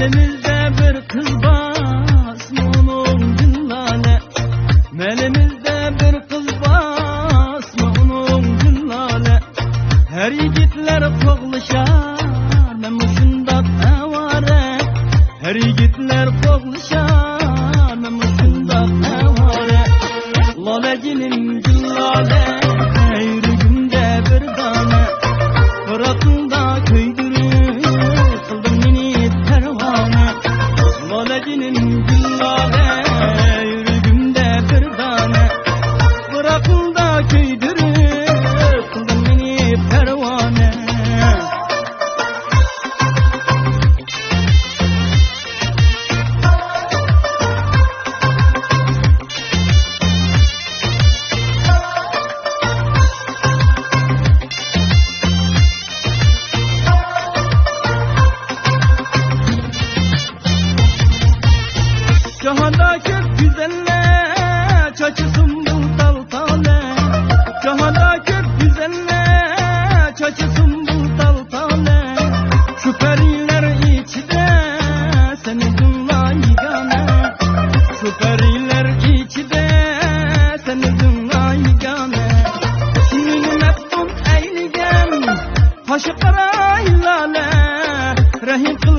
Melimizde bir kız basma onun günlale. Melimizde bir kız basma onun günlale. Her yigitler koğluşar men şunda avare. Her yigitler koğluşar men şunda avare. Laleginim günlale yüreğimde bir tane. Fıratında köydürür kıldım beni pervane. Laleginim günlale yüreğimde bir tane. Fıratında köydürür kıldım beni pervane. Cahanda köp güzeller çaçısın bu dal tale. Cahanda köp güzeller çaçısın bu dal tale. Şu periler içinde seni dinla yigane. Şu periler içinde seni dinla yigane. Şimdi meftun eyligen taşı kara hilale. Rahim kıl